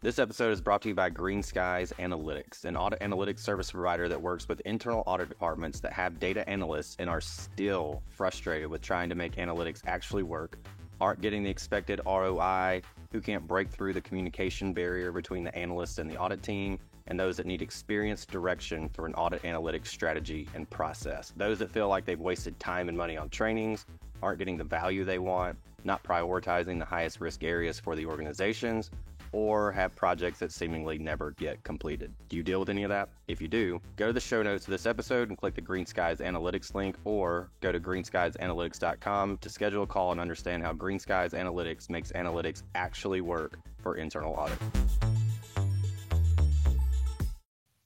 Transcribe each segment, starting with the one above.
This episode is brought to you by Green Skies Analytics, an audit analytics service provider that works with internal audit departments that have data analysts and are still frustrated with trying to make analytics actually work, aren't getting the expected ROI, who can't break through the communication barrier between the analysts and the audit team, and those that need experienced direction for an audit analytics strategy and process. Those that feel like they've wasted time and money on trainings, aren't getting the value they want, not prioritizing the highest risk areas for the organizations, or have projects that seemingly never get completed. Do you deal with any of that? If you do, go to the show notes of this episode and click the Green Skies Analytics link, or go to greenskiesanalytics.com to schedule a call and understand how Green Skies Analytics makes analytics actually work for internal audit.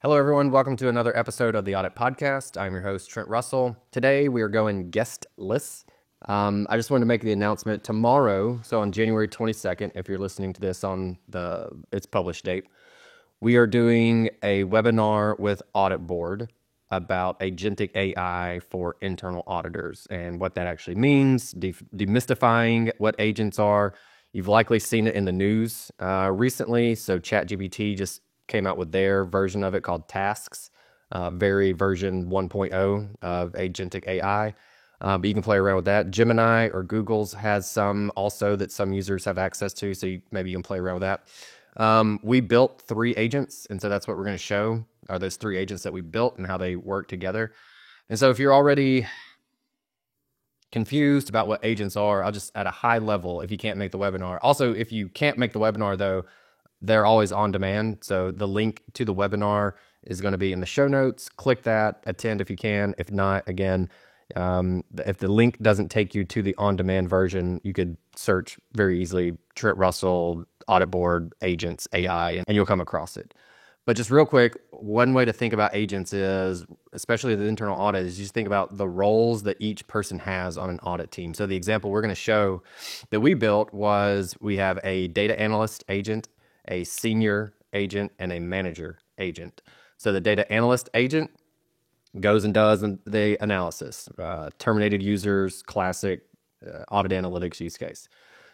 Hello, everyone. Welcome to another episode of the Audit Podcast. I'm your host, Trent Russell. Today, we are going guestless. I just wanted to make the announcement tomorrow, so on January 22nd, if you're listening to this on its published date, we are doing a webinar with Audit Board about agentic AI for internal auditors and what that actually means, demystifying what agents are. You've likely seen it in the news recently, so ChatGPT just came out with their version of it called Tasks, very version 1.0 of agentic AI. But you can play around with that. Gemini or Google's has some also that some users have access to, so maybe you can play around with that. We built 3 agents, and so that's what we're going to show, are those 3 agents that we built and how they work together. And so if you're already confused about what agents are, I'll just at a high level, if you can't make the webinar. Also, if you can't make the webinar, though, they're always on demand. So the link to the webinar is going to be in the show notes. Click that, attend if you can. If not, again, if the link doesn't take you to the on-demand version, you could search very easily Trent Russell, Audit Board, Agents, AI, and you'll come across it. But just real quick, one way to think about agents is, especially the internal audit, is you just think about the roles that each person has on an audit team. So the example we're going to show that we built was we have a data analyst agent, a senior agent, and a manager agent. So the data analyst agent goes and does the analysis, terminated users, classic audit analytics use case.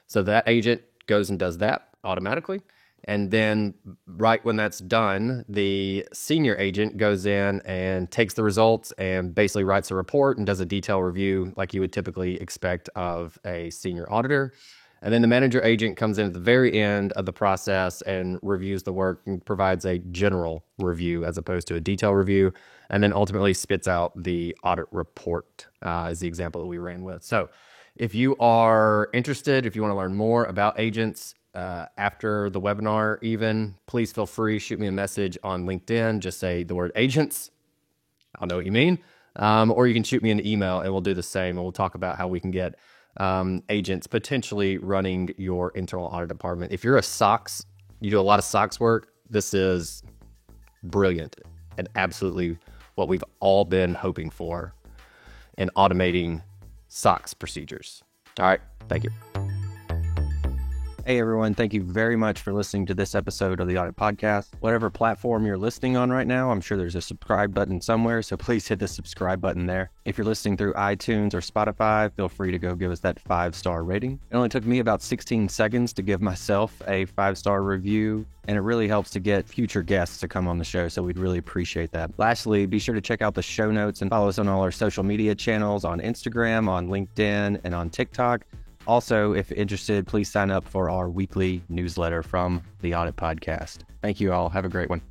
So that agent goes and does that automatically. And then right when that's done, the senior agent goes in and takes the results and basically writes a report and does a detailed review like you would typically expect of a senior auditor. And then the manager agent comes in at the very end of the process and reviews the work and provides a general review as opposed to a detailed review, and then ultimately spits out the audit report is the example that we ran with. So if you are interested, if you want to learn more about agents after the webinar even, please feel free, shoot me a message on LinkedIn. Just say the word agents. I'll know what you mean. Or you can shoot me an email and we'll do the same, and we'll talk about how we can get agents potentially running your internal audit department. If you're a SOX, you do a lot of SOX work, this is brilliant and absolutely what we've all been hoping for in automating SOX procedures. All right, thank you. Hey everyone, thank you very much for listening to this episode of the Audit Podcast. Whatever platform you're listening on right now, I'm sure there's a subscribe button somewhere, so please hit the subscribe button there. If you're listening through iTunes or Spotify, feel free to go give us that 5-star rating. It only took me about 16 seconds to give myself a 5-star review, and it really helps to get future guests to come on the show, so we'd really appreciate that. Lastly, be sure to check out the show notes and follow us on all our social media channels on Instagram, on LinkedIn, and on TikTok. Also, if interested, please sign up for our weekly newsletter from the Audit Podcast. Thank you all. Have a great one.